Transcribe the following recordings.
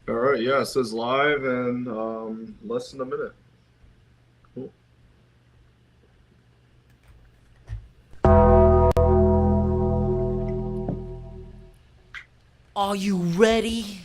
All right, yeah, it says live and less than a minute. Cool. Are you ready?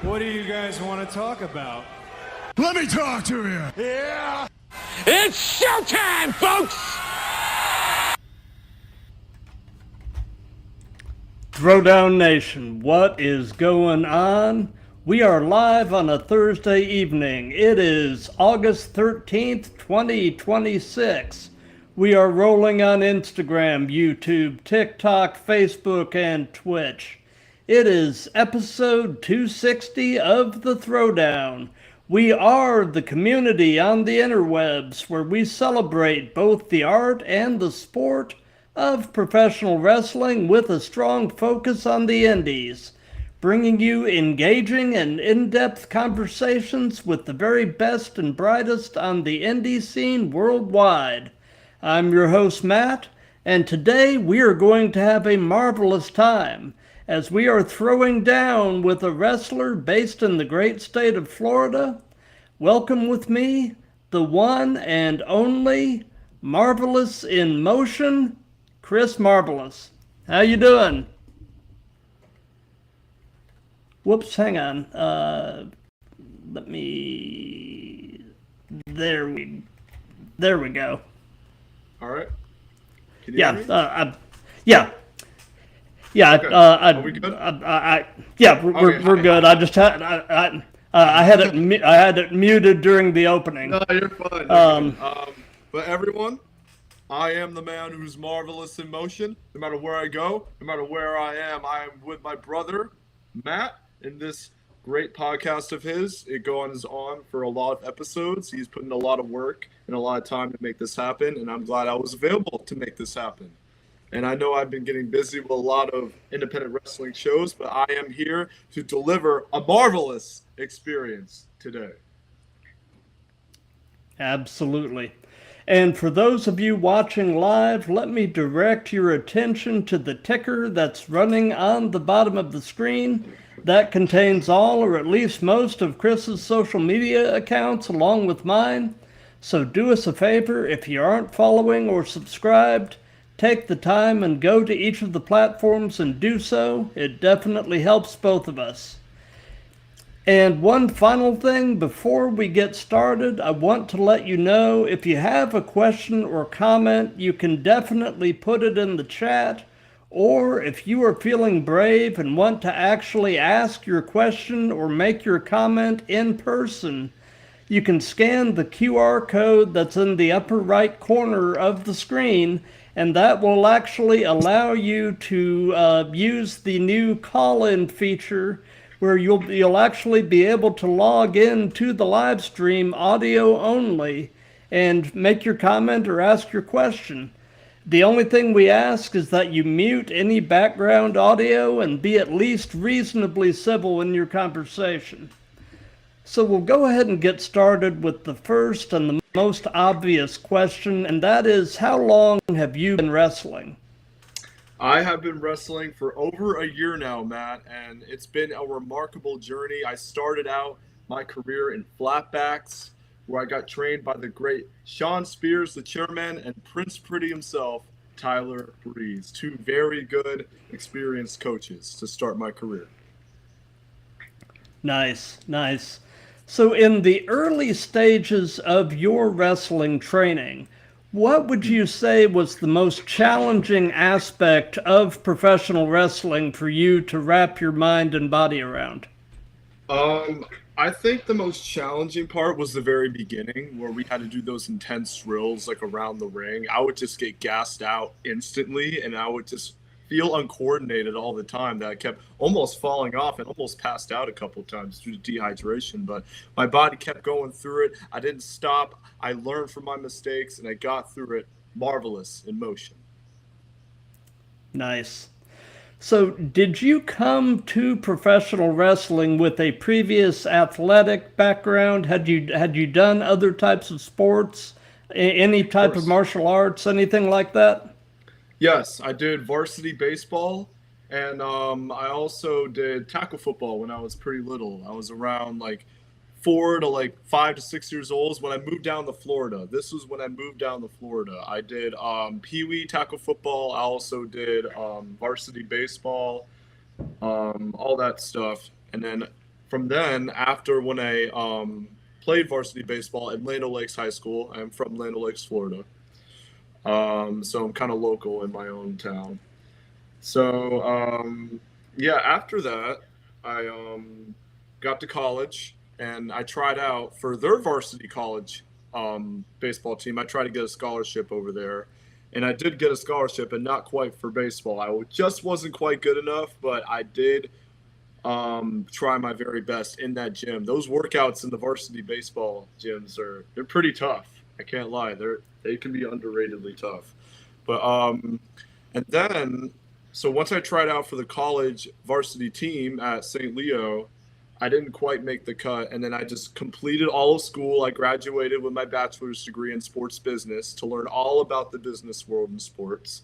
What do you guys want to talk about? Let me talk to you. Yeah! It's showtime, folks! Throwdown Nation, what is going on? We are live on a Thursday evening. It is August 13th, 2026. We are rolling on Instagram, YouTube, TikTok, Facebook, and Twitch. It is episode 260 of the Throwdown. We are the community on the interwebs where we celebrate both the art and the sport of professional wrestling with a strong focus on the indies, bringing you engaging and in-depth conversations with the very best and brightest on the indie scene worldwide. I'm your host, Matt, and today we are going to have a marvelous time as we are throwing down with a wrestler based in the great state of Florida. Welcome with me, the one and only Marvelous in Motion, Chris Marvelous. How you doing? Whoops, hang on. Let me... There we go. All right. Can you Yeah, hear me? yeah. Yeah, Okay. Are we good? We're good. I just had I had it muted during the opening. No, you're fine. You're fine. But everyone, I am the man who's marvelous in motion. No matter where I go, no matter where I am with my brother, Matt, in this great podcast of his. It goes on for a lot of episodes. He's put in a lot of work and a lot of time to make this happen, and I'm glad I was available to make this happen. And I know I've been getting busy with a lot of independent wrestling shows, but I am here to deliver a marvelous experience today. Absolutely. And for those of you watching live, let me direct your attention to the ticker that's running on the bottom of the screen. That contains all or at least most of Chris's social media accounts along with mine. So do us a favor, if you aren't following or subscribed, take the time and go to each of the platforms and do so. It definitely helps both of us. And one final thing before we get started, I want to let you know if you have a question or comment, you can definitely put it in the chat. Or if you are feeling brave and want to actually ask your question or make your comment in person, you can scan the QR code that's in the upper right corner of the screen, and that will actually allow you to use the new call-in feature where you'll actually be able to log in to the live stream audio only and make your comment or ask your question. The only thing we ask is that you mute any background audio and be at least reasonably civil in your conversation. So we'll go ahead and get started with the first and the most obvious question, and that is, how long have you been wrestling? I have been wrestling for over a year now, Matt, and it's been a remarkable journey. I started out my career in flatbacks, where I got trained by the great Sean Spears, the chairman, and Prince Pretty himself, Tyler Breeze. Two very good, experienced coaches to start my career. Nice, nice. So, in the early stages of your wrestling training, what would you say was the most challenging aspect of professional wrestling for you to wrap your mind and body around? I think the most challenging part was the very beginning where we had to do those intense drills like around the ring. I would just get gassed out instantly and I would just feel uncoordinated all the time that I kept almost falling off and almost passed out a couple times due to dehydration. But my body kept going through it. I didn't stop. I learned from my mistakes and I got through it marvelous in motion. Nice. So, did you come to professional wrestling with a previous athletic background? Had you done other types of sports, any type of martial arts, anything like that? Yes, I did varsity baseball, and I also did tackle football when I was pretty little. I was around like 5 to 6 years old when I moved down to Florida. This was when I moved down to Florida. I did pee-wee tackle football. I also did varsity baseball, all that stuff. And then from then, after when I played varsity baseball at Land O'Lakes High School, I'm from Land O'Lakes, Florida. So I'm kind of local in my own town. So yeah, after that, I got to college. And I tried out for their varsity college baseball team. I tried to get a scholarship over there. And I did get a scholarship, and not quite for baseball. I just wasn't quite good enough, but I did try my very best in that gym. Those workouts in the varsity baseball gyms they're pretty tough. I can't lie. They can be underratedly tough. But and then, so once I tried out for the college varsity team at St. Leo, I didn't quite make the cut, and then I just completed all of school. I graduated with my bachelor's degree in sports business to learn all about the business world in sports.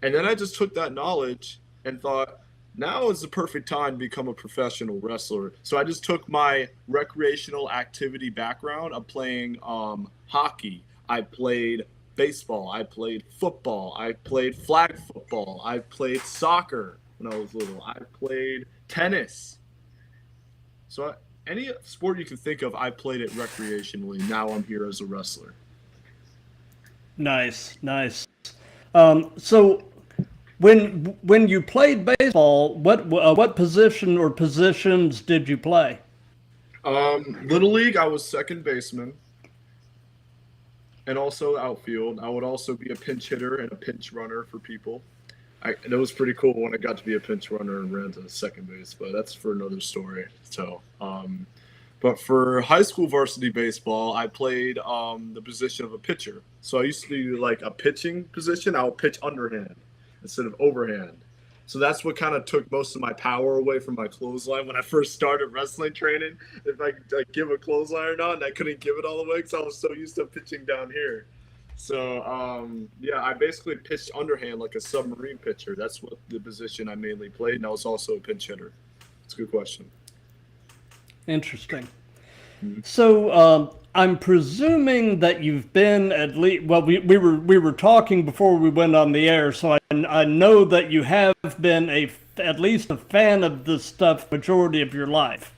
And then I just took that knowledge and thought, now is the perfect time to become a professional wrestler. So I just took my recreational activity background of playing hockey. I played baseball. I played football. I played flag football. I played soccer when I was little. I played tennis. So any sport you can think of, I played it recreationally. Now I'm here as a wrestler. Nice, nice. So when you played baseball, what position or positions did you play? Little League, I was second baseman and also outfield. I would also be a pinch hitter and a pinch runner for people. And it was pretty cool when I got to be a pinch runner and ran to second base, but that's for another story. So, but for high school varsity baseball, I played the position of a pitcher. So I used to do like a pitching position. I would pitch underhand instead of overhand. So that's what kind of took most of my power away from my clothesline when I first started wrestling training. If I could give a clothesline or not, and I couldn't give it all the way because I was so used to pitching down here. So, yeah, I basically pitched underhand like a submarine pitcher. That's what the position I mainly played, and I was also a pinch hitter. It's a good question. Interesting. So, I'm presuming that you've been at least, well, we were talking before we went on the air, so I know that you have been at least a fan of this stuff majority of your life.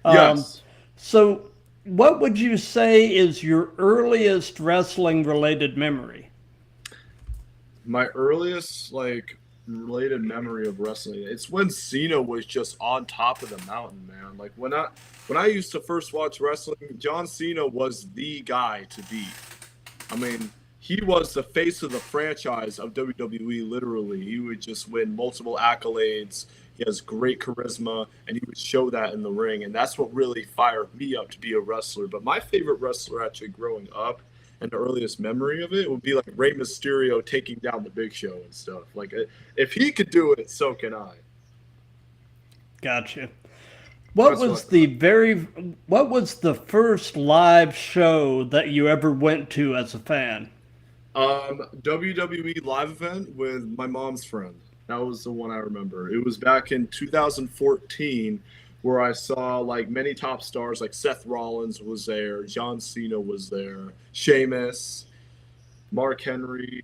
Yes. So, what would you say is your earliest wrestling-related memory? My earliest, related memory of wrestling, it's when Cena was just on top of the mountain, man. Like, when I used to first watch wrestling, John Cena was the guy to beat. I mean, he was the face of the franchise of WWE, literally. He would just win multiple accolades. He has great charisma, and he would show that in the ring, and that's what really fired me up to be a wrestler. But my favorite wrestler actually growing up, and the earliest memory of it, would be like Rey Mysterio taking down the Big Show and stuff. Like, if he could do it, so can I. Gotcha. What was the first live show that you ever went to as a fan? WWE live event with my mom's friend. That was the one I remember. It was back in 2014 where I saw like many top stars, like Seth Rollins was there, John Cena was there, Sheamus, Mark Henry,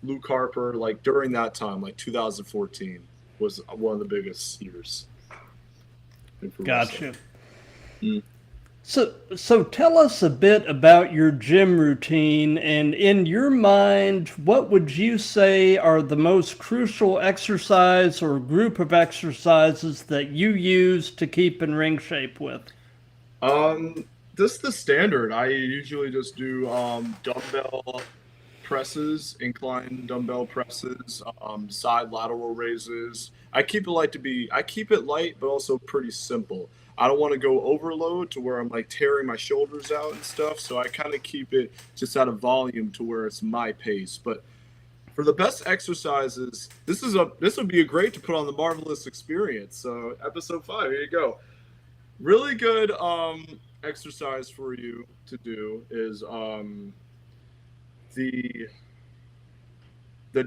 Luke Harper, like during that time, like 2014 was one of the biggest years. Gotcha. Mm. So tell us a bit about your gym routine, and in your mind, what would you say are the most crucial exercise or group of exercises that you use to keep in ring shape with? Just the standard. I usually just do dumbbell presses, incline dumbbell presses, side lateral raises. I keep it light, but also pretty simple. I don't want to go overload to where I'm like tearing my shoulders out and stuff. So I kind of keep it just at a volume to where it's my pace. But for the best exercises, this would be a great to put on the Marvelous Experience. So episode 5, here you go. Really good exercise for you to do is the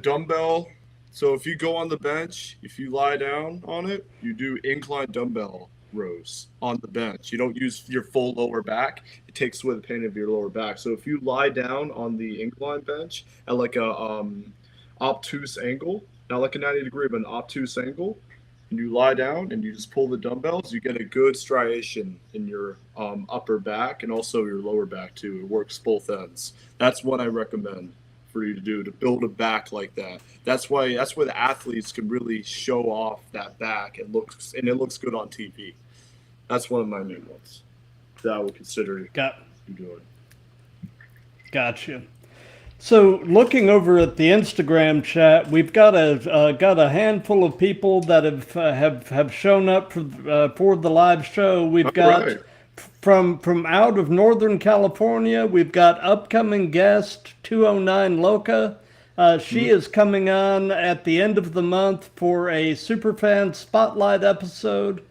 dumbbell. So if you go on the bench, if you lie down on it, you do incline dumbbell rows on the bench. You don't use your full lower back. It takes away the pain of your lower back. So if you lie down on the incline bench at like a obtuse angle, not like a 90 degree, but an obtuse angle, and you lie down and you just pull the dumbbells, you get a good striation in your upper back and also your lower back too. It works both ends. That's what I recommend for you to do, to build a back like that. That's why the athletes can really show off that back and it looks good on TV. That's one of my main ones that I would consider you doing. Gotcha. So looking over at the Instagram chat, we've got a handful of people that have shown up for the live show. We've got right. from out of Northern California. We've got upcoming guest 209 Loca. She is coming on at the end of the month for a Superfan Spotlight episode,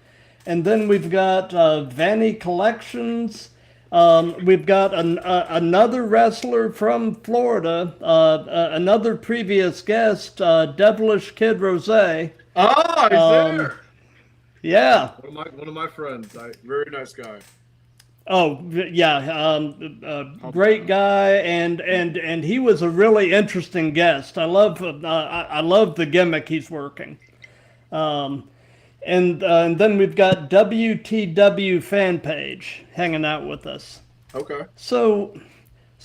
and then we've got Vanny Collections. We've got another wrestler from Florida, another previous guest, Devilish Kid Rose. Ah, he's there. Yeah. One of my friends. Very nice guy. Oh yeah, great guy, and he was a really interesting guest. I love the gimmick he's working. And then we've got WTW fan page hanging out with us. Okay. So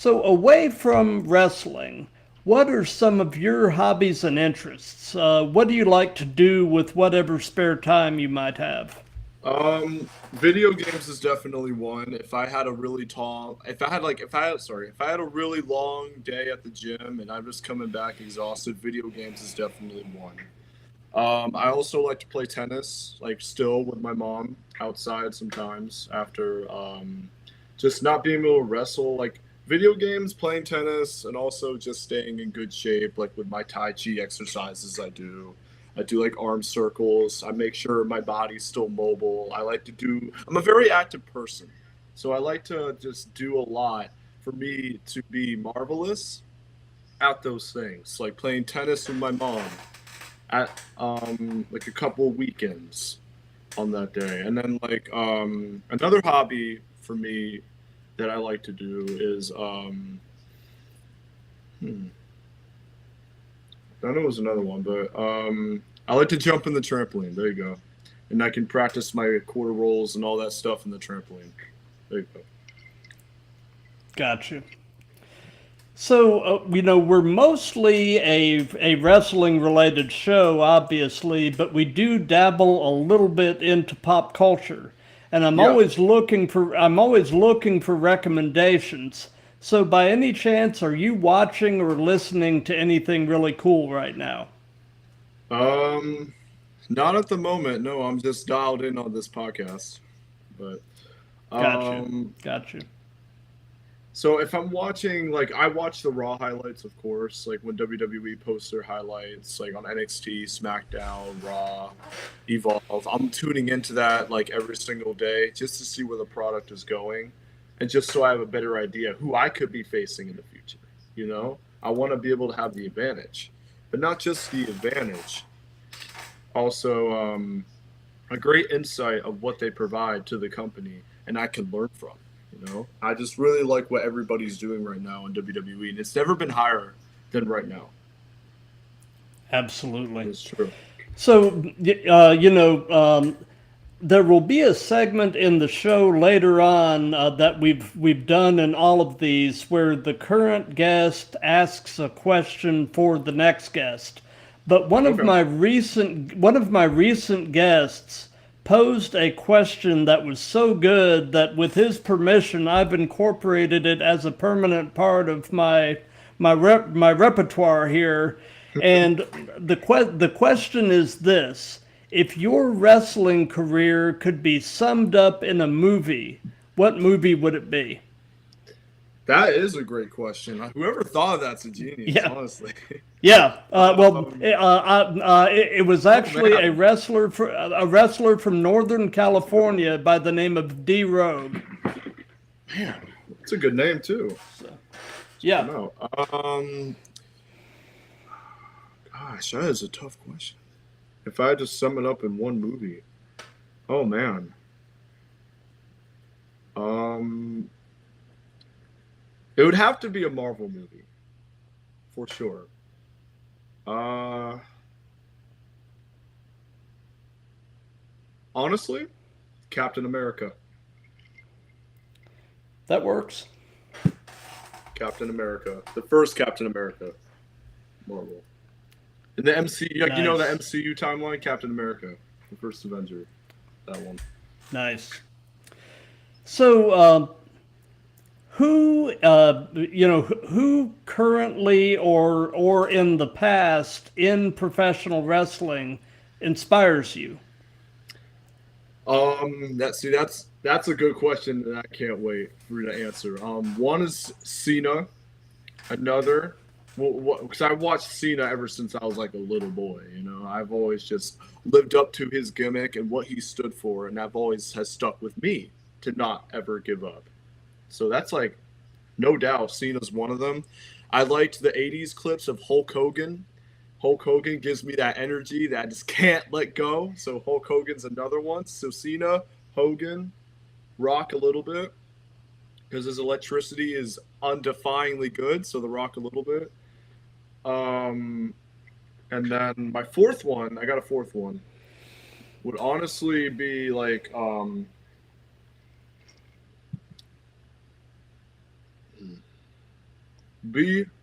away from wrestling, what are some of your hobbies and interests? What do you like to do with whatever spare time you might have? Video games is definitely one. If I had a really long day at the gym and I'm just coming back exhausted, video games is definitely one. I also like to play tennis, like still with my mom outside sometimes after just not being able to wrestle, like video games, playing tennis, and also just staying in good shape, like with my Tai Chi exercises I do like arm circles. I make sure my body's still mobile. I'm a very active person, so I like to just do a lot for me to be marvelous at those things, like playing tennis with my mom at like a couple weekends on that day. And then like another hobby for me that I like to do is I know it was another one, but I like to jump in the trampoline. There you go. And I can practice my quarter rolls and all that stuff in the trampoline. There you go. Gotcha. So, we're mostly a wrestling-related show, obviously, but we do dabble a little bit into pop culture, and I'm always looking for recommendations. So, by any chance, are you watching or listening to anything really cool right now? Not at the moment. No, I'm just dialed in on this podcast. But Gotcha. So if I'm watching, like, I watch the Raw highlights, of course, like when WWE posts their highlights, like on NXT, SmackDown, Raw, Evolve. I'm tuning into that like every single day just to see where the product is going, and just so I have a better idea who I could be facing in the future. You know, I want to be able to have the advantage, but not just the advantage. Also, a great insight of what they provide to the company, and I can learn from. You know, I just really like what everybody's doing right now in WWE, and it's never been higher than right now. Absolutely. It's true. So, there will be a segment in the show later on that we've done in all of these where the current guest asks a question for the next guest. But one of my recent guests posed a question that was so good that with his permission I've incorporated it as a permanent part of my repertoire here. And the question is this: if your wrestling career could be summed up in a movie, what movie would it be? That is a great question. Whoever thought of that's a genius, honestly. Yeah. It was actually a wrestler from Northern California by the name of D Rogue. Man, it's a good name too. Yeah. No. Gosh, that is a tough question. If I had to sum it up in one movie, oh man. It would have to be a Marvel movie, for sure. Honestly, Captain America. That works. Captain America, the first Captain America, Marvel. In the MCU, Nice. You know the MCU timeline, Captain America, the first Avenger, that one. Nice. So, who currently or in the past in professional wrestling inspires you? That's a good question, and I can't wait for you to answer. One is Cena. Another, because I watched Cena ever since I was like a little boy. I've always just lived up to his gimmick and what he stood for, and has stuck with me to not ever give up. So that's like, no doubt, Cena's one of them. I liked the 80s clips of Hulk Hogan. Hulk Hogan gives me that energy that I just can't let go. So Hulk Hogan's another one. So Cena, Hogan, Rock a little bit, because his electricity is undefyingly good. So The Rock a little bit. And then my fourth one, I got a fourth one, would honestly be like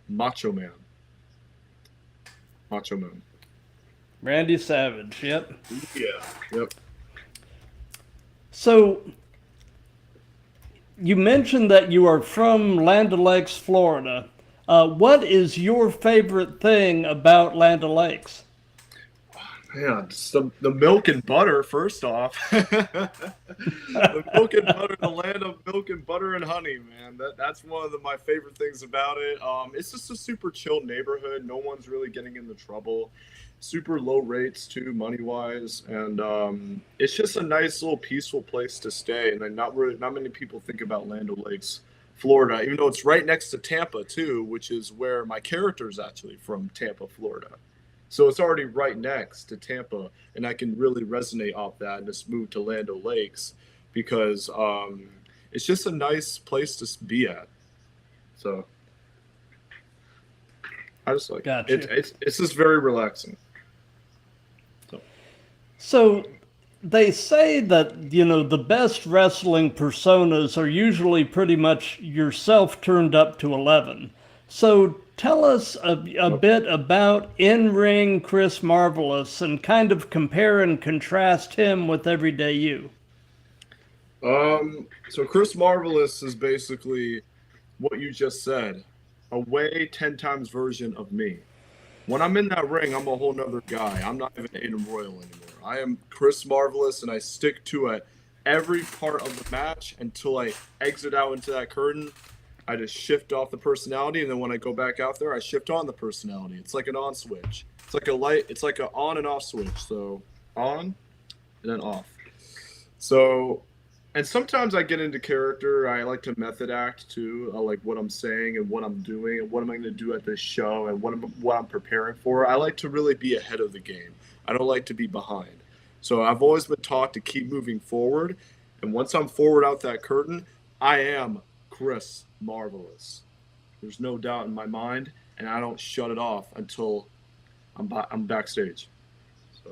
Macho Man. Macho Man. Randy Savage. Yep. Yeah. Yep. So, you mentioned that you are from Land O'Lakes, Florida. What is your favorite thing about Land O'Lakes? Man, just the milk and butter, first off. The milk and butter, the land of milk and butter and honey, man. That's one of my favorite things about it. It's just a super chill neighborhood. No one's really getting into trouble. Super low rates, too, money-wise. And it's just a nice little peaceful place to stay. And not many people think about Land O'Lakes, Florida, even though it's right next to Tampa, too, which is where my character is actually from, Tampa, Florida. So it's already right next to Tampa, and I can really resonate off that and just move to Land O'Lakes because it's just a nice place to be at. So I just like Gotcha. it. It's just very relaxing. So they say that, the best wrestling personas are usually pretty much yourself turned up to 11. So tell us a bit about in-ring Chris Marvelous and kind of compare and contrast him with everyday you. So Chris Marvelous is basically what you just said, a way 10 times version of me. When I'm in that ring, I'm a whole nother guy. I'm not even Aiden Royal anymore. I am Chris Marvelous, and I stick to it every part of the match until I exit out into that curtain. I just shift off the personality, and then when I go back out there, I shift on the personality. It's like an on switch. It's like an on and off switch. So on and then off. So, and sometimes I get into character. I like to method act too. I like what I'm saying and what I'm doing and what am I going to do at this show and what I'm preparing for. I like to really be ahead of the game. I don't like to be behind. So I've always been taught to keep moving forward. And once I'm forward out that curtain, I am Chris Marvelous. There's no doubt in my mind, and I don't shut it off until I'm backstage. So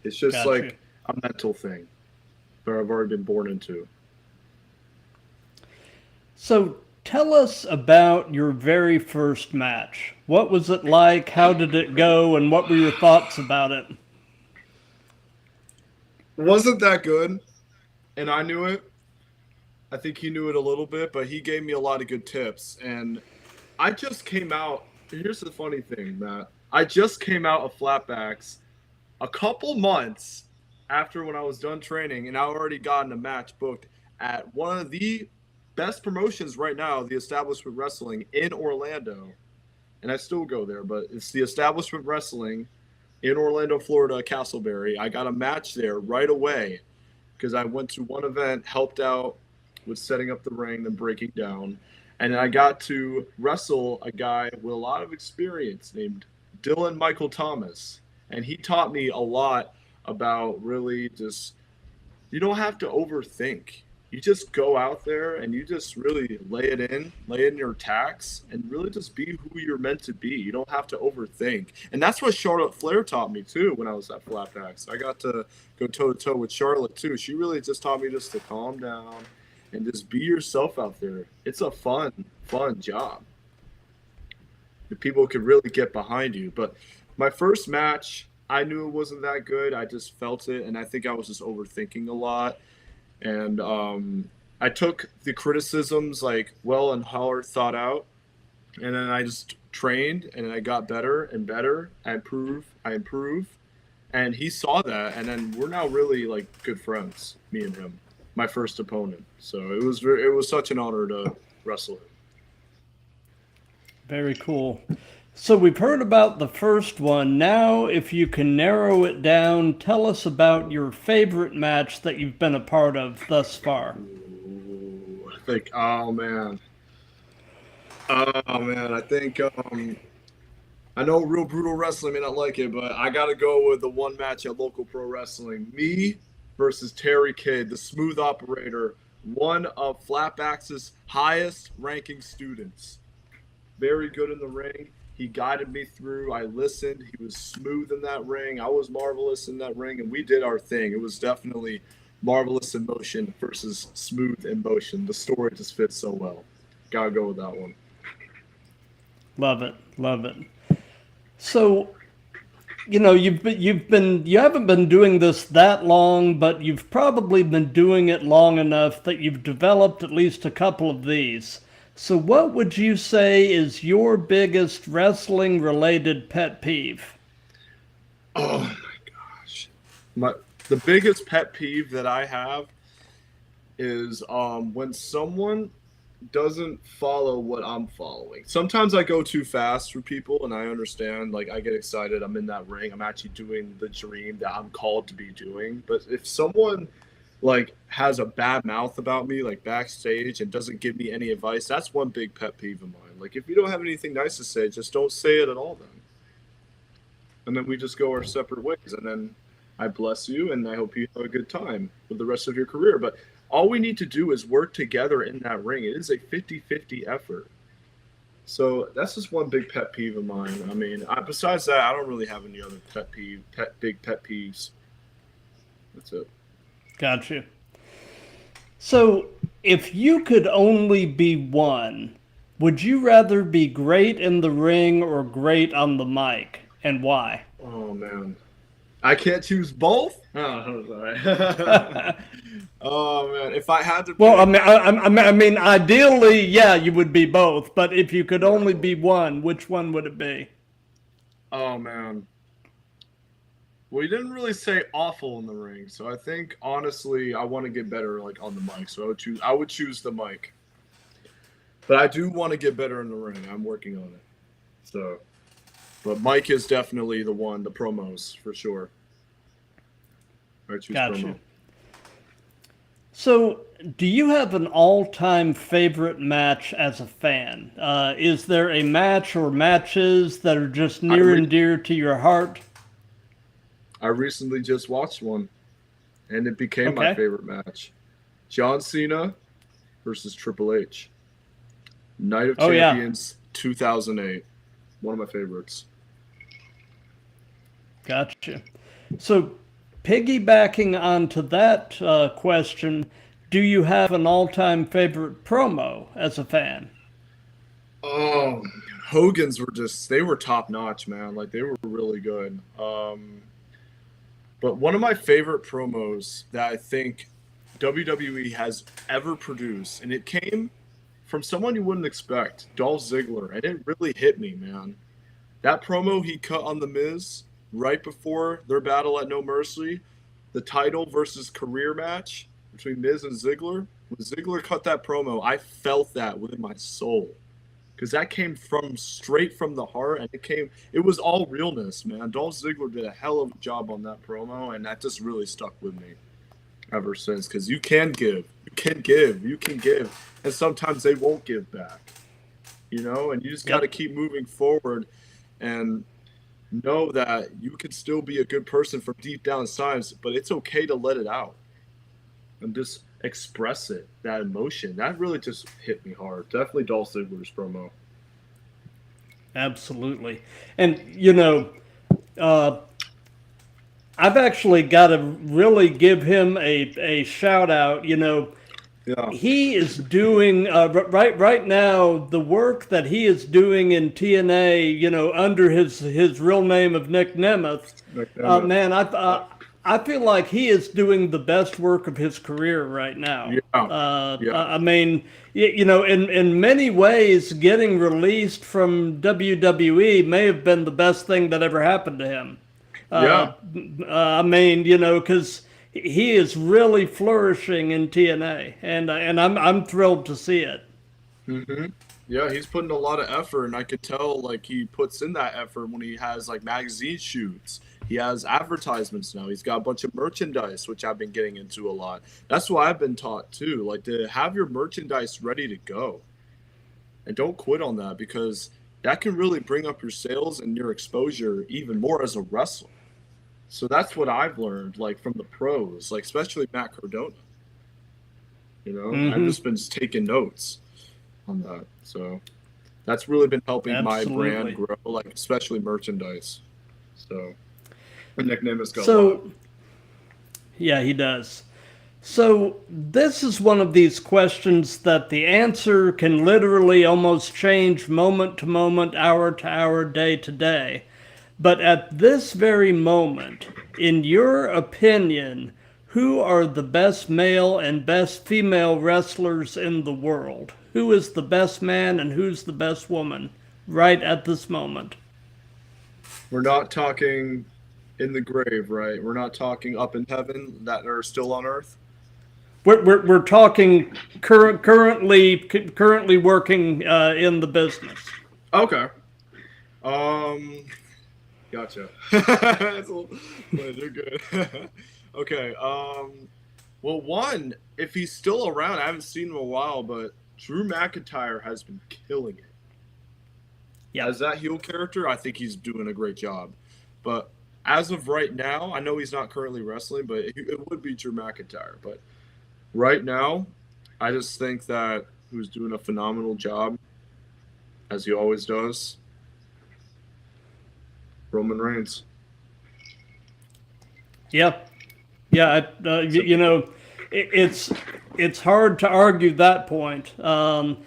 it's just Gotcha. like a mental thing that I've already been born into. So tell us about your very first match. What was it like? How did it go? And what were your thoughts about it? Wasn't that good, and I knew it. I think he knew it a little bit, but he gave me a lot of good tips. And I just came out. Here's the funny thing, Matt. I just came out of flatbacks a couple months after when I was done training, and I already gotten a match booked at one of the best promotions right now, the Establishment Wrestling in Orlando. And I still go there, but it's the Establishment Wrestling in Orlando, Florida, Castleberry. I got a match there right away because I went to one event, helped out with setting up the ring and breaking down. And I got to wrestle a guy with a lot of experience named Dylan Michael Thomas. And he taught me a lot about really just, you don't have to overthink. You just go out there and you just really lay in your attacks, and really just be who you're meant to be. You don't have to overthink. And that's what Charlotte Flair taught me too when I was at Flatbacks. I got to go toe-to-toe with Charlotte too. She really just taught me just to calm down and just be yourself out there. It's a fun job. The people could really get behind you. But my first match, I knew it wasn't that good. I just felt it, and I think I was just overthinking a lot. And I took the criticisms like well and hard thought out, and then I just trained, and I got better and better. I improved, and he saw that, and then we're now really like good friends, me and him, my first opponent. So it was such an honor to wrestle him. Very cool. So we've heard about the first one. Now, if you can narrow it down, tell us about your favorite match that you've been a part of thus far. Ooh, I think, oh man, I think, I know Real Brutal Wrestling may not like it, but I got to go with the one match at Local Pro Wrestling. Me versus Terry Kidd, the smooth operator, one of Flatback's highest ranking students. Very good in the ring. He guided me through. I listened. He was smooth in that ring. I was marvelous in that ring, and we did our thing. It was definitely marvelous in motion versus smooth in motion. The story just fits so well. Gotta go with that one. Love it. So, you haven't been doing this that long, but you've probably been doing it long enough that you've developed at least a couple of these. So what would you say is your biggest wrestling-related pet peeve? Oh my gosh. The biggest pet peeve that I have is when someone doesn't follow what I'm following. Sometimes I go too fast for people, and I understand. Like, I get excited. I'm in that ring. I'm actually doing the dream that I'm called to be doing. But if someone like has a bad mouth about me, like backstage, and doesn't give me any advice, that's one big pet peeve of mine. Like, if you don't have anything nice to say, just don't say it at all then. And then we just go our separate ways, and then I bless you, and I hope you have a good time with the rest of your career. But all we need to do is work together in that ring. It is a 50-50 effort. So that's just one big pet peeve of mine. I mean, besides that, I don't really have any other big pet peeves. That's it. Gotcha. So, if you could only be one, would you rather be great in the ring or great on the mic, and why? Oh man, I can't choose both. Oh, I'm sorry. Oh man, if I had to. Well, I mean, ideally, yeah, you would be both. But if you could only be one, which one would it be? Oh man. Well, you didn't really say awful in the ring, so I think honestly I want to get better like on the mic. So I would choose the mic. But I do want to get better in the ring. I'm working on it. So, but Mike is definitely the one, the promos for sure. I choose Gotcha. promo. So, do you have an all-time favorite match as a fan? Is there a match or matches that are just near and dear to your heart? I recently just watched one, and it became my favorite match. John Cena versus Triple H. Night of Champions 2008. One of my favorites. Gotcha. So, piggybacking onto that question, do you have an all-time favorite promo as a fan? Oh, Hogan's they were top notch, man. Like, they were really good. But one of my favorite promos that I think WWE has ever produced, and it came from someone you wouldn't expect, Dolph Ziggler, and it really hit me, man. That promo he cut on The Miz right before their battle at No Mercy, the title versus career match between Miz and Ziggler. When Ziggler cut that promo, I felt that within my soul. Because that came straight from the heart, and it was all realness, man. Dolph Ziggler did a hell of a job on that promo, and that just really stuck with me ever since. Because you can give, and sometimes they won't give back, and you just got to keep moving forward and know that you can still be a good person from deep down inside, but it's okay to let it out and just express it, that emotion. That really just hit me hard. Definitely Dolph Ziggler's promo. Absolutely. And, I've actually got to really give him a shout out. Yeah. He is doing right now the work that he is doing in TNA. Under his real name of Nick Nemeth. Man, I feel like he is doing the best work of his career right now. Yeah. I mean, in many ways, getting released from WWE may have been the best thing that ever happened to him. I mean, because he is really flourishing in TNA, and I'm thrilled to see it. Mm-hmm. Yeah, he's putting a lot of effort, and I could tell like he puts in that effort when he has like magazine shoots. He has advertisements now. He's got a bunch of merchandise, which I've been getting into a lot. That's why I've been taught too, like to have your merchandise ready to go, and don't quit on that, because that can really bring up your sales and your exposure even more as a wrestler. So that's what I've learned, like from the pros, like especially Matt Cardona. I've just been taking notes on that. So that's really been helping my brand grow, like especially merchandise. So my nickname is got a lot. Yeah, he does. So this is one of these questions that the answer can literally almost change moment to moment, hour to hour, day to day. But at this very moment, in your opinion, who are the best male and best female wrestlers in the world? Who is the best man and who's the best woman right at this moment? We're not talking in the grave, right? We're not talking up in heaven that are still on earth. We're talking currently working in the business. Okay. Gotcha. They're good. Okay. Well, one, if he's still around, I haven't seen him in a while, but Drew McIntyre has been killing it. Yeah. As that heel character, I think he's doing a great job. But as of right now, I know he's not currently wrestling, but it would be Drew McIntyre. But right now, I just think that who's doing a phenomenal job, as he always does, Roman Reigns. Yeah. It's hard to argue that point. Now,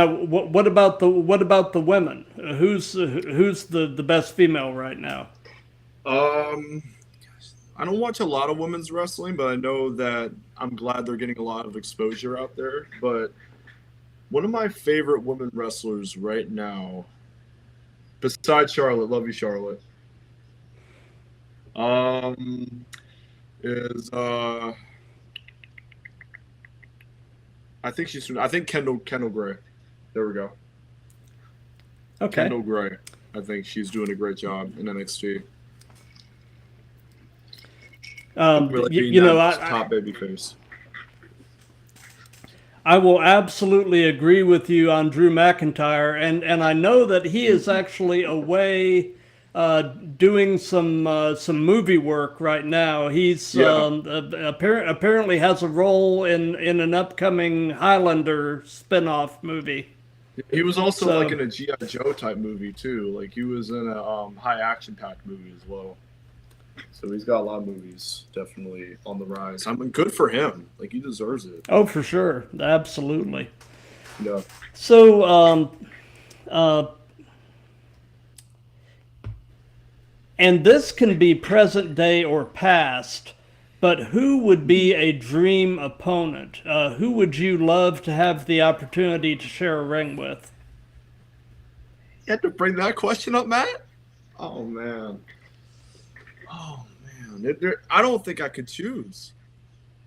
what about the women? Who's the best female right now? I don't watch a lot of women's wrestling, but I know that I'm glad they're getting a lot of exposure out there. But one of my favorite women wrestlers right now, besides Charlotte, love you, Charlotte, is I think Kendall Gray. There we go. Okay. Kendall Gray. I think she's doing a great job in NXT. Top babyface. I will absolutely agree with you on Drew McIntyre, and I know that he is actually away doing some movie work right now. He's apparently has a role in an upcoming Highlander spin-off movie. He was also like in a G.I. Joe type movie too. Like he was in a high action packed movie as well. So he's got a lot of movies definitely on the rise. I mean, good for him. Like, he deserves it. Oh, for sure. Absolutely. Yeah. So, and this can be present day or past, but who would be a dream opponent? Who would you love to have the opportunity to share a ring with? You had to bring that question up, Matt? Oh, man. Oh, man. I don't think I could choose.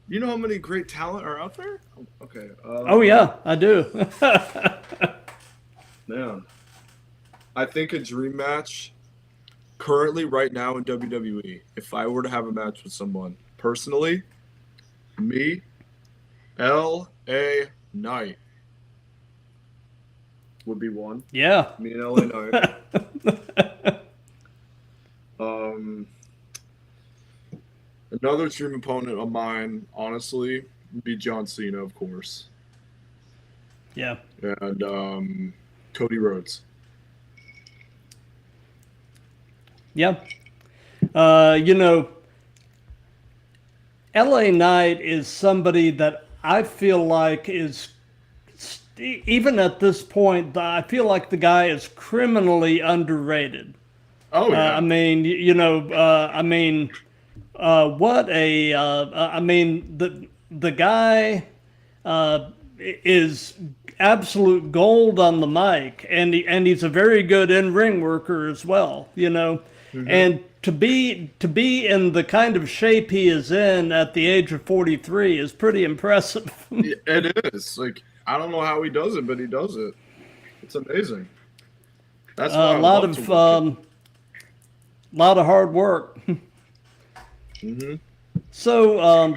You know how many great talent are out there? Okay. Oh, yeah, I do. Man. I think a dream match currently right now in WWE, if I were to have a match with someone, personally, me, L.A. Knight would be one. Yeah. Me and L.A. Knight. Another dream opponent of mine, honestly, would be John Cena, of course. Yeah. And Cody Rhodes. Yeah. LA Knight is somebody that I feel like is, even at this point, I feel like the guy is criminally underrated. Oh, yeah. The guy is absolute gold on the mic, and he's a very good in-ring worker as well, Mm-hmm. And to be in the kind of shape he is in at the age of 43 is pretty impressive. It is. Like, I don't know how he does it, but he does it. It's amazing. That's why a lot of hard work. Mm-hmm. So,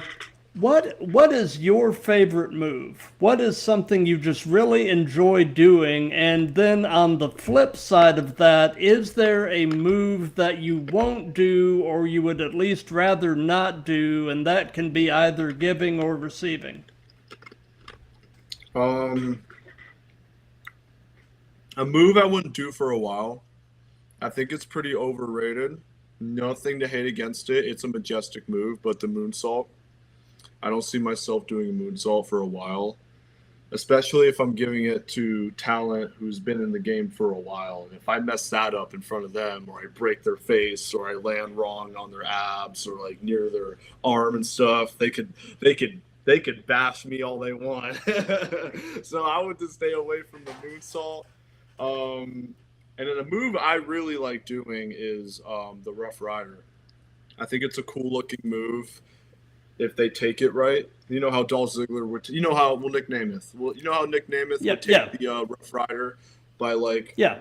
what is your favorite move? What is something you just really enjoy doing? And then on the flip side of that, is there a move that you won't do or you would at least rather not do? And that can be either giving or receiving. A move I wouldn't do for a while. I think it's pretty overrated. Nothing to hate against it. It's a majestic move, but the moonsault, I don't see myself doing a moonsault for a while, especially if I'm giving it to talent who's been in the game for a while. And if I mess that up in front of them, or I break their face, or I land wrong on their abs, or like near their arm and stuff, they could bash me all they want. So I would just stay away from the moonsault. And then a move I really like doing is the Rough Rider. I think it's a cool looking move if they take it right. You know how Dolph Ziggler would. You know how Nick Namath. Well, you know how Nick Namath would take the Rough Rider by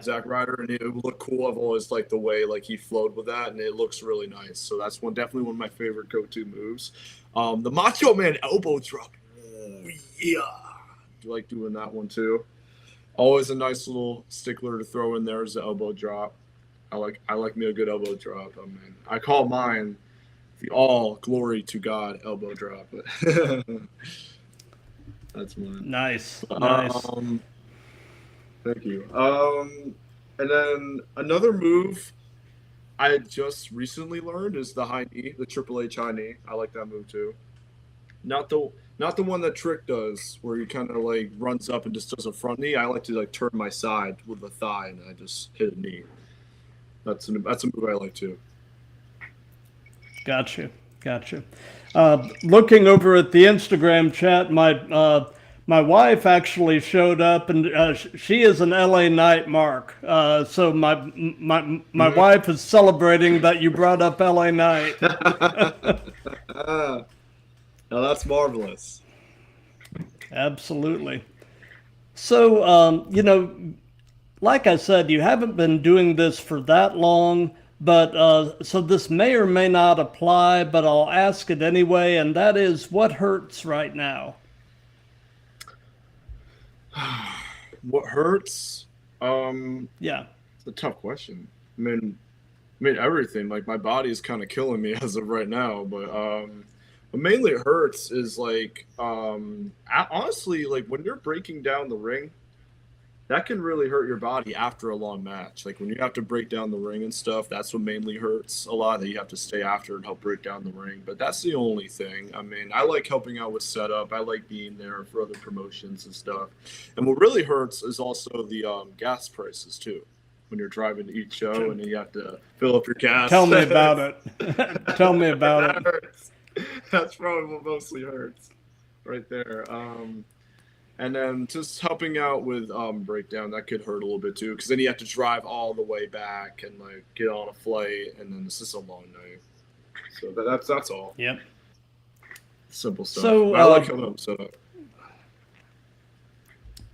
Zack Ryder, and it would look cool. I've always liked the way he flowed with that, and it looks really nice. So that's definitely one of my favorite go-to moves. The Macho Man elbow drop. Oh, yeah, I like doing that one too. Always a nice little stickler to throw in there is the elbow drop. I like me a good elbow drop. I mean, I call mine the all glory to God elbow drop. That's mine. Nice. Thank you. And then another move I just recently learned is the high knee, the Triple H high knee. I like that move too. Not the one that Trick does, where he kind of runs up and just does a front knee. I like to turn my side with the thigh and I just hit a knee. That's a move I like too. Gotcha. Looking over at the Instagram chat, my wife actually showed up, and she is an LA Knight mark. So my wife is celebrating that you brought up LA Knight. Now that's marvelous. Absolutely. So, like I said, you haven't been doing this for that long, but so this may or may not apply, but I'll ask it anyway, and that is, what hurts right now? What hurts? Yeah. It's a tough question. I mean everything. My body is kind of killing me as of right now, but what mainly hurts is honestly, when you're breaking down the ring, that can really hurt your body after a long match. Like when you have to break down the ring and stuff, that's what mainly hurts a lot, that you have to stay after and help break down the ring. But that's the only thing. I mean, I like helping out with setup. I like being there for other promotions and stuff. And what really hurts is also the gas prices too. When you're driving to each show and you have to fill up your gas. Tell me about it. Tell me about that hurts. That's probably what mostly hurts right there. And then just helping out with breakdown, that could hurt a little bit too, because then you have to drive all the way back and like get on a flight, and then it's just a long night. So that's all. Yep. Simple stuff. So I like how that set up.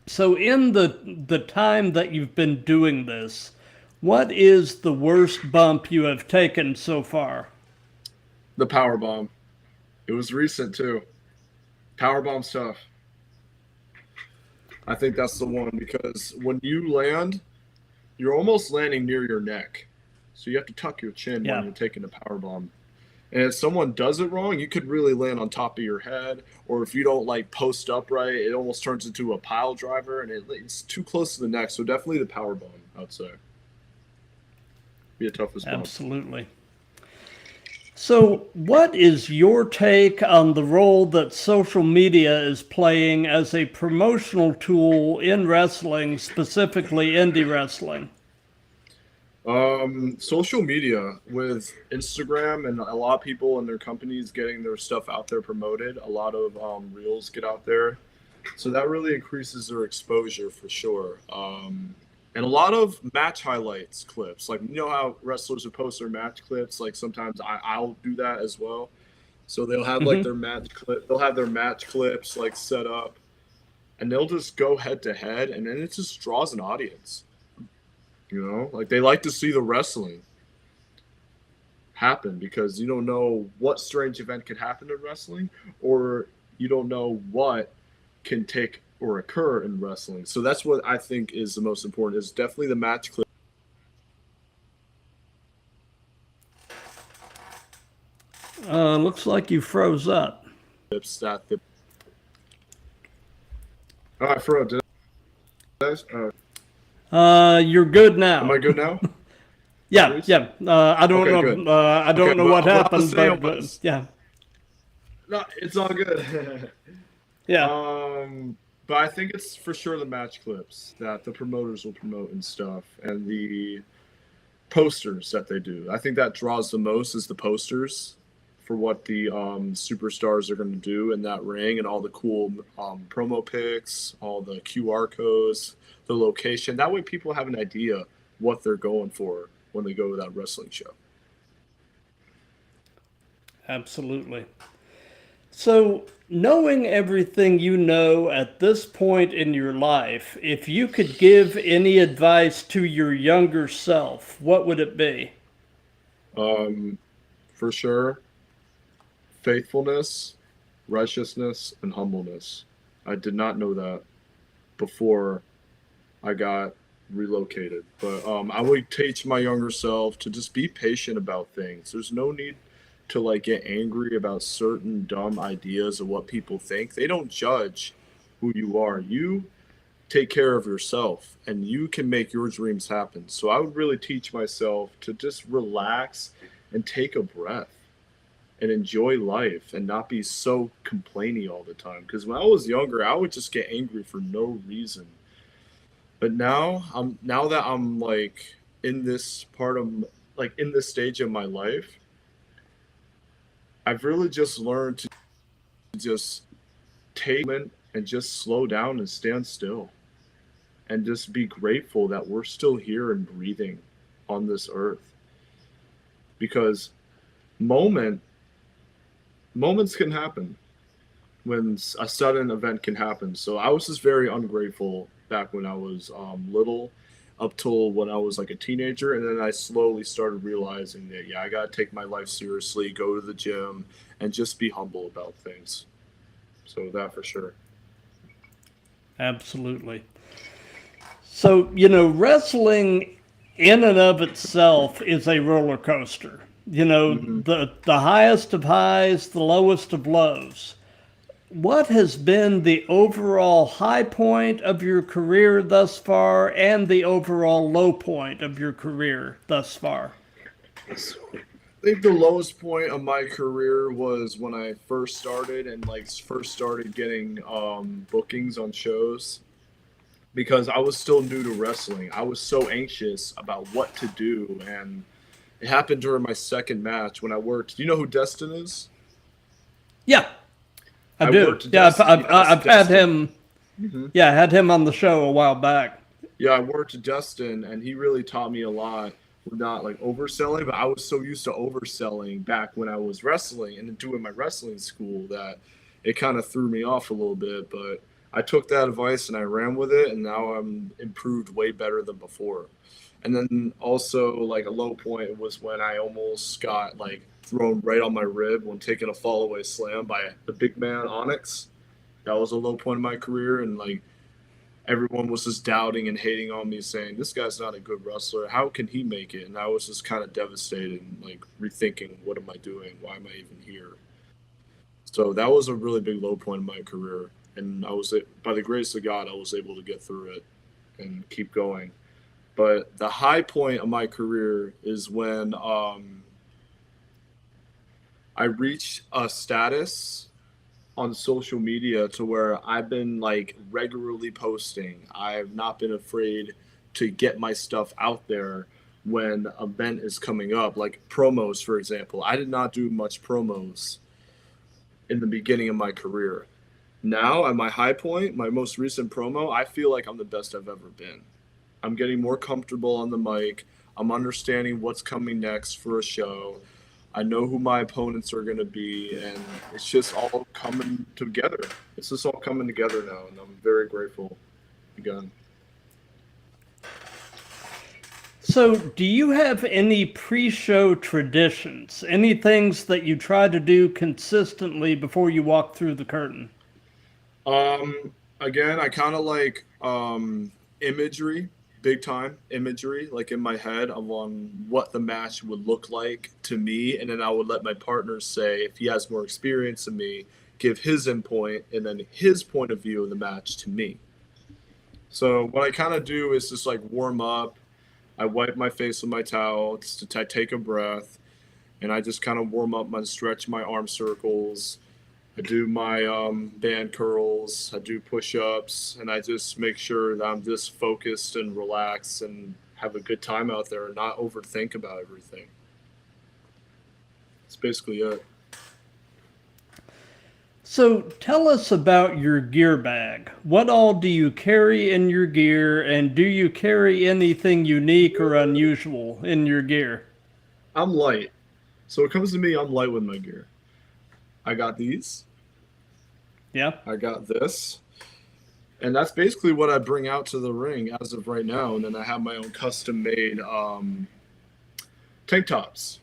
So in the time that you've been doing this, what is the worst bump you have taken so far? The power bomb. It was recent too. Power bomb's tough. I think that's the one, because when you land, you're almost landing near your neck. So you have to tuck your chin when you're taking a power bomb. And if someone does it wrong, you could really land on top of your head. Or if you don't like post upright, it almost turns into a pile driver, and it's too close to the neck. So definitely the power bomb, I would say. Be a toughest bump. Absolutely. So what is your take on the role that social media is playing as a promotional tool in wrestling, specifically indie wrestling? Social media with Instagram and a lot of people and their companies getting their stuff out there promoted. A lot of reels get out there. So that really increases their exposure for sure. And a lot of match highlights clips, like, you know how wrestlers will post their match clips, like sometimes I'll do that as well. So they'll have like their match clip, they'll have their match clips like set up, and they'll just go head to head, and then it just draws an audience. You know, like they like to see the wrestling happen, because you don't know what strange event could happen in wrestling, or you don't know what can take or occur in wrestling. So that's what I think is the most important, is definitely the match clip. Looks like you froze up. That the... Oh, I froze. Did I? You're good now. Am I good now? Yeah. I don't know. Good. I don't know what happened, but yeah. No, it's all good. Yeah. But I think it's for sure the match clips that the promoters will promote and stuff, and the posters that they do. I think that draws the most, is the posters for what the superstars are going to do in that ring, and all the cool promo pics, all the QR codes, the location. That way people have an idea what they're going for when they go to that wrestling show. Absolutely. So, knowing everything you know at this point in your life, if you could give any advice to your younger self, what would it be? For sure, faithfulness, righteousness, and humbleness. I did not know that before I got relocated, but I would teach my younger self to just be patient about things. There's no need to like get angry about certain dumb ideas of what people think. They don't judge who you are. You take care of yourself, and you can make your dreams happen. So I would really teach myself to just relax and take a breath and enjoy life, and not be so complainy all the time. Because when I was younger, I would just get angry for no reason. But now that I'm like in this part of like in this stage of my life, I've really just learned to just take it and just slow down and stand still, and just be grateful that we're still here and breathing on this earth. Because moments can happen, when a sudden event can happen. So I was just very ungrateful back when I was little, up till when I was like a teenager, and then I slowly started realizing that I gotta take my life seriously, go to the gym, and just be humble about things. So that for sure. Absolutely. So, wrestling in and of itself is a roller coaster. The highest of highs, the lowest of lows. what has been the overall high point of your career thus far and the overall low point of your career thus far? I think the lowest point of my career was when I first started and first started getting bookings on shows, because I was still new to wrestling. I was so anxious about what to do, and it happened during my second match when I worked. Do you know who Destin is? Yeah, I I do. worked Yeah, Destin. I've had Destin. him. Yeah, I had him on the show a while back. Yeah, I worked Dustin, and he really taught me a lot with not like overselling, but I was so used to overselling back when I was wrestling and doing my wrestling school that it kind of threw me off a little bit. But I took that advice and I ran with it, and now I'm improved way better than before. And then also like a low point was when I almost got like thrown right on my rib when taking a fall away slam by the big man Onyx. That was a low point in my career, and like everyone was just doubting and hating on me, saying this guy's not a good wrestler, how can he make it? And I was just kind of devastated and like rethinking, what am I doing, why am I even here? So that was a really big low point in my career, and I was, by the grace of God, I was able to get through it and keep going. But the high point of my career is when I reached a status on social media to where I've been like regularly posting. I've not been afraid to get my stuff out there when an event is coming up, like promos, for example. I did not do much promos in the beginning of my career. Now at my high point, my most recent promo, I feel like I'm the best I've ever been. I'm getting more comfortable on the mic. I'm understanding what's coming next for a show. I know who my opponents are going to be, and it's just all coming together. It's just all coming together now, and I'm very grateful again. So, do you have any pre-show traditions? Any things that you try to do consistently before you walk through the curtain? Again, I kind of like imagery, big time imagery, like in my head of on what the match would look like to me, and then I would let my partner say, if he has more experience than me, give his input and then his point of view of the match to me. So what I kind of do is just like warm up. I wipe my face with my towel to take a breath, and I just kind of warm up and stretch my arm circles. I do my band curls, I do push-ups, and I just make sure that I'm just focused and relaxed and have a good time out there and not overthink about everything. That's basically it. So tell us about your gear bag. What all do you carry in your gear, and do you carry anything unique or unusual in your gear? I'm light. So when it comes to me, I'm light with my gear. I got these. Yeah. I got this. And that's basically what I bring out to the ring as of right now. And then I have my own custom-made tank tops.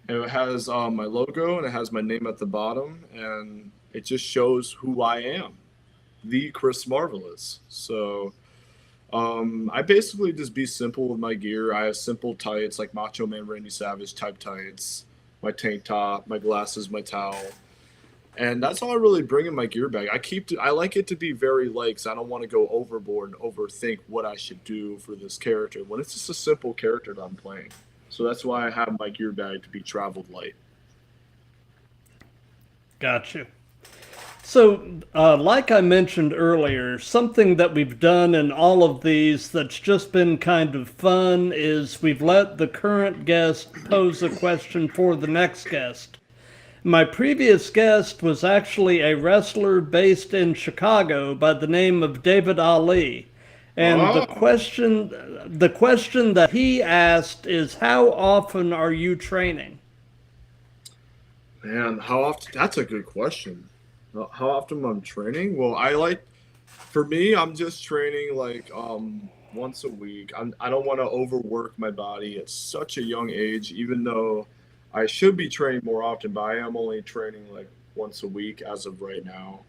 And it has my logo and it has my name at the bottom. And it just shows who I am, the Chris Marvelous. So I basically just be simple with my gear. I have simple tights like Macho Man Randy Savage type tights, my tank top, my glasses, my towel. And that's all I really bring in my gear bag. I like it to be very light because I don't want to go overboard and overthink what I should do for this character when it's just a simple character that I'm playing. So that's why I have my gear bag to be traveled light. Gotcha. So, like I mentioned earlier, something that we've done in all of these that's just been kind of fun is we've let the current guest pose a question for the next guest. My previous guest was actually a wrestler based in Chicago by the name of David Ali. And the question that he asked is, how often are you training? Man, how often? That's a good question. How often I'm training? Well, for me, I'm just training like once a week. I don't want to overwork my body at such a young age, even though I should be training more often, but I am only training like once a week as of right now.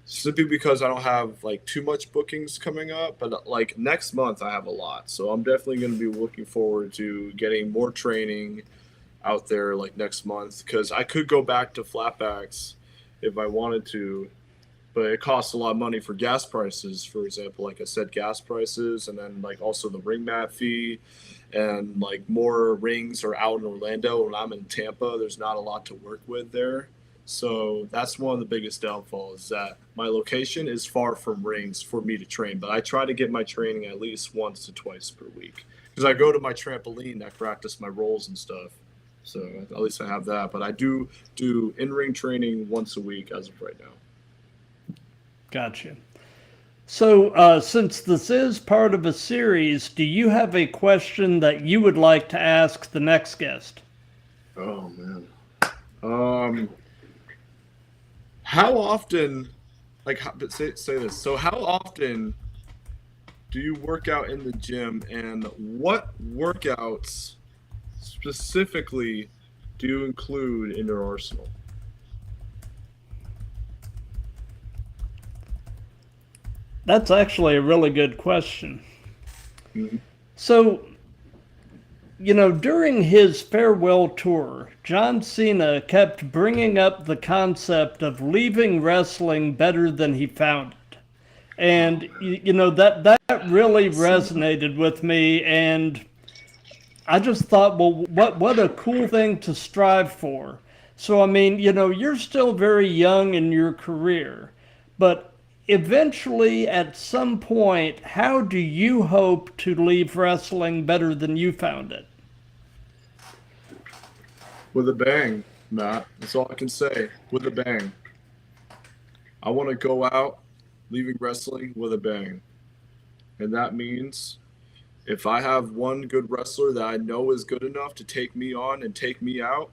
Simply because I don't have like too much bookings coming up, but like next month I have a lot. So I'm definitely going to be looking forward to getting more training out there like next month, because I could go back to flatbacks if I wanted to, but it costs a lot of money for gas prices. For example, like I said, gas prices, and then like also the ring mat fee, and like more rings are out in Orlando. When I'm in Tampa, there's not a lot to work with there. So that's one of the biggest downfalls, is that my location is far from rings for me to train. But I try to get my training at least once to twice per week, because I go to my trampoline, I practice my rolls and stuff. So at least I have that. But I do in-ring training once a week as of right now. Gotcha. So since this is part of a series, do you have a question that you would like to ask the next guest? Oh, man. How often, say this. So how often do you work out in the gym, and what workouts specifically do you include in your arsenal? That's actually a really good question. Mm-hmm. So, during his farewell tour, John Cena kept bringing up the concept of leaving wrestling better than he found it. And, that really resonated with me, and I just thought, well, what a cool thing to strive for. So, I mean, you're still very young in your career, but eventually, at some point, how do you hope to leave wrestling better than you found it? With a bang, Matt. That's all I can say. With a bang. I want to go out leaving wrestling with a bang. And that means if I have one good wrestler that I know is good enough to take me on and take me out,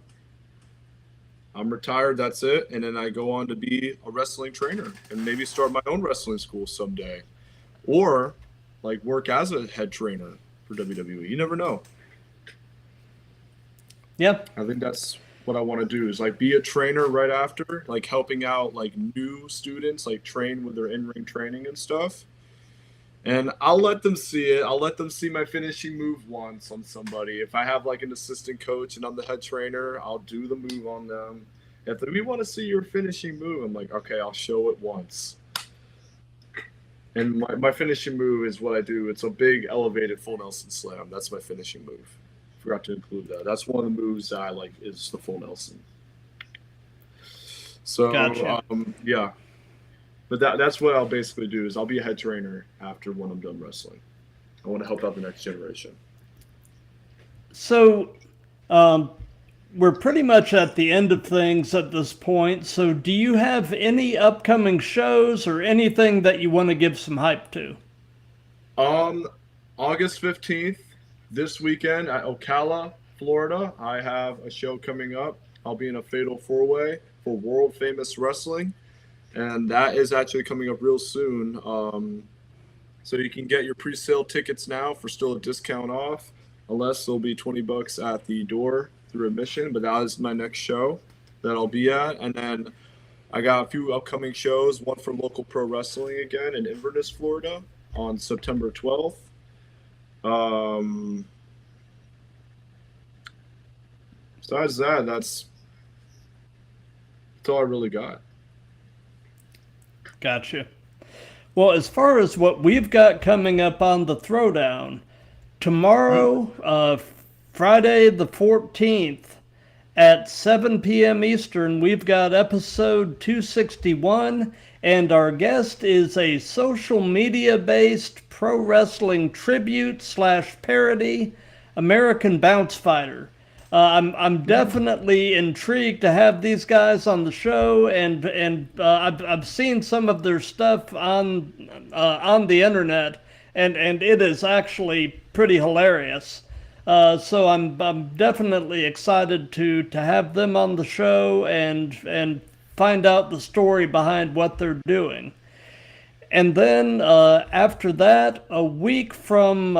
I'm retired, that's it. And then I go on to be a wrestling trainer and maybe start my own wrestling school someday. Or like work as a head trainer for WWE. You never know. Yeah. I think that's what I want to do, is like be a trainer right after, like helping out like new students, like train with their in-ring training and stuff. And I'll let them see it. I'll let them see my finishing move once on somebody. If I have like an assistant coach and I'm the head trainer, I'll do the move on them. If we want to see your finishing move, I'm like, okay, I'll show it once. And my finishing move is what I do. It's a big elevated full Nelson slam. That's my finishing move. Forgot to include that. That's one of the moves that I like, is the full Nelson. So, Gotcha. Yeah. But that's what I'll basically do, is I'll be a head trainer after when I'm done wrestling. I want to help out the next generation. So, we're pretty much at the end of things at this point. So do you have any upcoming shows or anything that you want to give some hype to? August 15th, this weekend at Ocala, Florida, I have a show coming up. I'll be in a fatal four-way for World Famous Wrestling. And that is actually coming up real soon. So you can get your pre-sale tickets now for still a discount off, unless there'll be $20 at the door through admission. But that is my next show that I'll be at. And then I got a few upcoming shows, one from local pro wrestling again in Inverness, Florida on September 12th. Besides that, that's all I really got. Gotcha. Well, as far as what we've got coming up on the Throwdown, tomorrow, Friday the 14th, at 7 p.m. Eastern, we've got episode 261, and our guest is a social media-based pro wrestling tribute / parody American Bounce Fighter. I'm definitely intrigued to have these guys on the show, and I've seen some of their stuff on the internet, and it is actually pretty hilarious. So I'm definitely excited to have them on the show and find out the story behind what they're doing. And then after that, a week from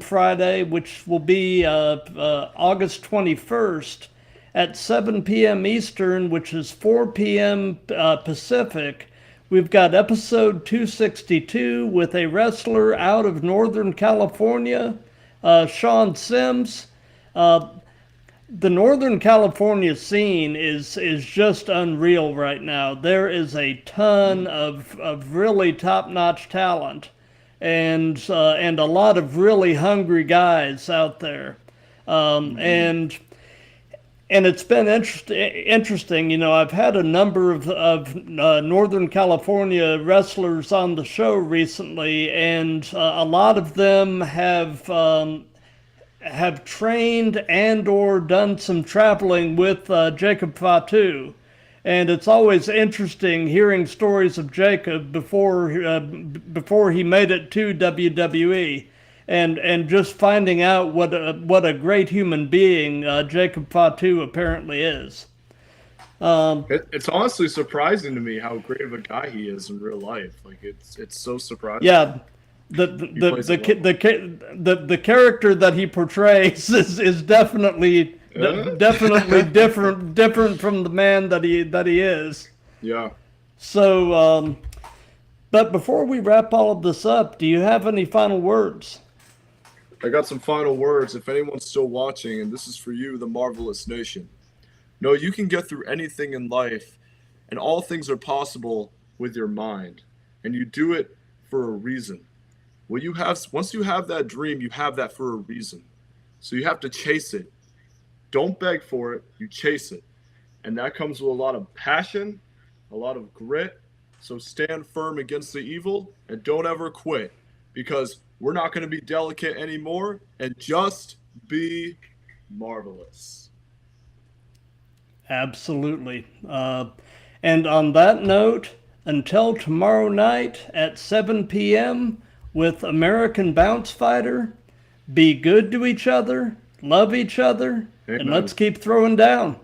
Friday, which will be August 21st, at 7 p.m. Eastern, which is 4 p.m. Pacific, we've got episode 262 with a wrestler out of Northern California, Sean Sims. the Northern California scene is just unreal right now. There is a ton of really top-notch talent, and a lot of really hungry guys out there, and it's been interesting. You know, I've had a number of Northern California wrestlers on the show recently, and a lot of them have trained and or done some traveling with Jacob Fatu. And it's always interesting hearing stories of Jacob before he made it to WWE, and just finding out what a great human being Jacob Fatu apparently is. It's honestly surprising to me how great of a guy he is in real life. Like it's so surprising. Yeah. The character that he portrays is definitely different from the man that he is. Yeah. So, but before we wrap all of this up, do you have any final words? I got some final words. If anyone's still watching, and this is for you, the Marvelous Nation. No, you can get through anything in life, and all things are possible with your mind, and you do it for a reason. Once you have that dream, you have that for a reason. So you have to chase it. Don't beg for it, you chase it. And that comes with a lot of passion, a lot of grit. So stand firm against the evil and don't ever quit, because we're not going to be delicate anymore, and just be marvelous. Absolutely. And on that note, until tomorrow night at 7 p.m., with American Bounce Fighter, be good to each other, love each other, Amen. and let's keep throwing down.